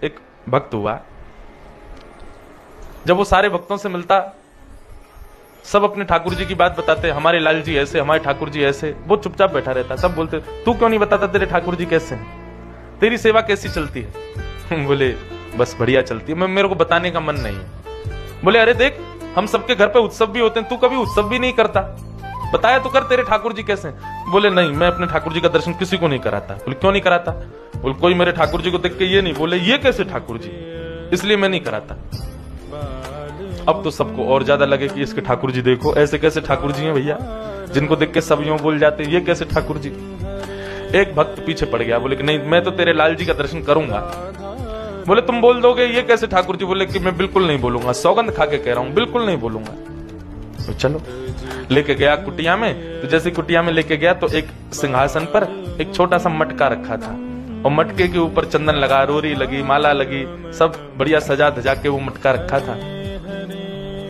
एक भक्त हुआ, जब वो सारे भक्तों से मिलता, सब अपने ठाकुर जी की बात बताते, हमारे लाल जी ऐसे, हमारे ठाकुर जी ऐसे, वो चुपचाप बैठा रहता। सब बोलते तू क्यों नहीं बताता तेरे ठाकुर जी कैसे हैं, तेरी सेवा कैसी चलती है? बोले बस बढ़िया चलती है, मेरे को बताने का मन नहीं है। बोले अरे देख, हम सबके घर पे उत्सव भी होते हैं, तू कभी उत्सव भी नहीं करता, बताया तो कर तेरे ठाकुर जी कैसे हैं। बोले नहीं, मैं अपने ठाकुर जी का दर्शन किसी को नहीं कराता। बोले क्यों नहीं कराता? बोले कोई मेरे ठाकुर जी को देख के ये नहीं बोले ये कैसे ठाकुर जी, इसलिए मैं नहीं कराता। अब तो सबको और ज्यादा लगे कि इसके ठाकुर जी देखो ऐसे कैसे ठाकुर जी हैं भैया, जिनको देख के सब यूं बोल जाते ये कैसे ठाकुर जी। एक भक्त पीछे पड़ गया, बोले कि नहीं मैं तो तेरे लाल जी का दर्शन करूंगा। बोले तुम बोल दोगे ये कैसे ठाकुर जी? बोले कि मैं बिल्कुल नहीं बोलूंगा, सौगंध खा के कह रहा हूं, बिल्कुल नहीं बोलूंगा। तो चलो लेके गया कुटिया में, तो जैसे कुटिया में लेके गया तो एक सिंहासन पर एक छोटा सा मटका रखा था, और मटके के ऊपर चंदन लगा, रोरी लगी, माला लगी, सब बढ़िया सजा धजा के वो मटका रखा था।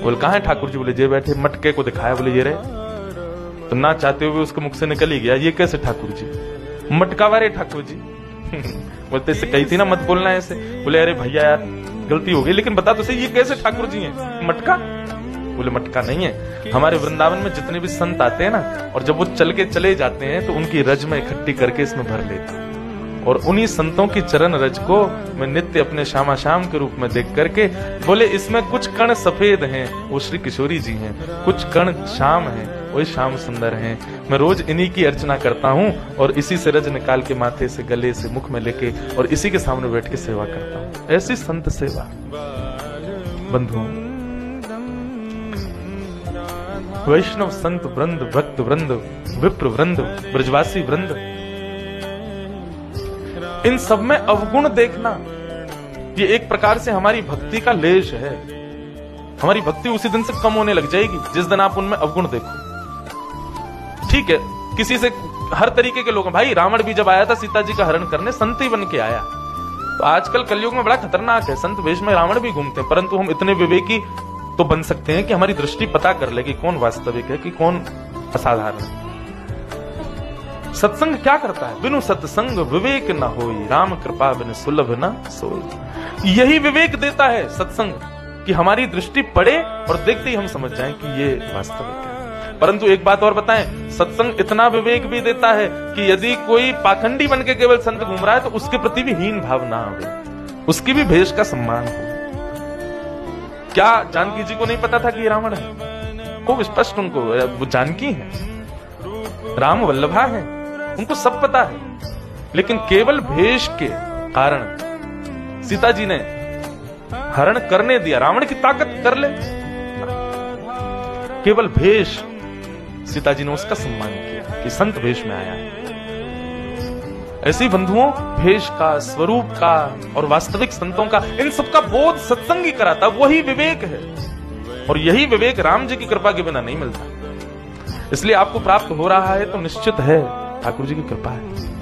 बोले कहाँ है ठाकुर जी? बोले जे बैठे। मटके को दिखाया, बोले ये रहे। तो ना चाहते हुए उसके मुख से निकल ही गया ये कैसे ठाकुर जी, मटका वाले ठाकुर जी। बोलते इससे कही थी ना मत बोलना ऐसे। बोले अरे भैया यार गलती हो गई, लेकिन बता तो सही ये कैसे ठाकुर जी हैं? मटका? बोले मटका नहीं है, हमारे वृंदावन में जितने भी संत आते हैं ना, और जब वो चल के चले जाते हैं तो उनकी रज में इकट्ठी करके इसमें भर लेते हैं, और उन्हीं संतों की चरण रज को मैं नित्य अपने श्यामा श्याम के रूप में देख करके, बोले इसमें कुछ कण सफेद हैं वो श्री किशोरी जी हैं, कुछ कण श्याम हैं वही श्याम सुंदर हैं, मैं रोज इन्हीं की अर्चना करता हूँ, और इसी से रज निकाल के माथे से, गले से, मुख में लेके, और इसी के सामने बैठ के सेवा करता हूँ। ऐसी संत सेवा बंधुओं, वैष्णव संत वृंद, भक्त वृंद, विप्र वृंद, ब्रजवासी वृंद, इन सब में अवगुण देखना ये एक प्रकार से हमारी भक्ति का लेश है। हमारी भक्ति उसी दिन से कम होने लग जाएगी जिस दिन आप उनमें अवगुण देखो। ठीक है, किसी से हर तरीके के लोग, भाई रावण भी जब आया था सीता जी का हरण करने, संत ही बन के आया। तो आजकल कलयुग में बड़ा खतरनाक है, संत वेश में रावण भी घूमते हैं, परंतु हम इतने विवेकी तो बन सकते हैं कि हमारी दृष्टि पता कर ले कि कौन वास्तविक है कि कौन असाधारण है। सत्संग क्या करता है? बिनु सत्संग विवेक न होई, राम कृपा बिन सुलभ न सोई। यही विवेक देता है सत्संग, कि हमारी दृष्टि पड़े और देखते ही हम समझ जाएं कि ये वास्तविक है। परंतु एक बात और बताएं, सत्संग इतना विवेक भी देता है कि यदि कोई पाखंडी बन के केवल संत घूम रहा है तो उसके प्रति भी हीन भाव ना आवे, उसकी भी भेष का सम्मान हो। क्या जानकी जी को नहीं पता था कि ये रावण है? खूब स्पष्ट उनको, वो जानकी है, राम वल्लभा है, उनको सब पता है, लेकिन केवल भेष के कारण सीता जी ने हरण करने दिया। रावण की ताकत कर ले, केवल भेष, सीता जी ने उसका सम्मान किया कि संत भेष में आया है। ऐसी बंधुओं, भेष का, स्वरूप का और वास्तविक संतों का, इन सबका बोध सत्संग ही कराता, वही विवेक है। और यही विवेक राम जी की कृपा के बिना नहीं मिलता। इसलिए आपको प्राप्त हो रहा है तो निश्चित है ठाकुर जी की कृपा है।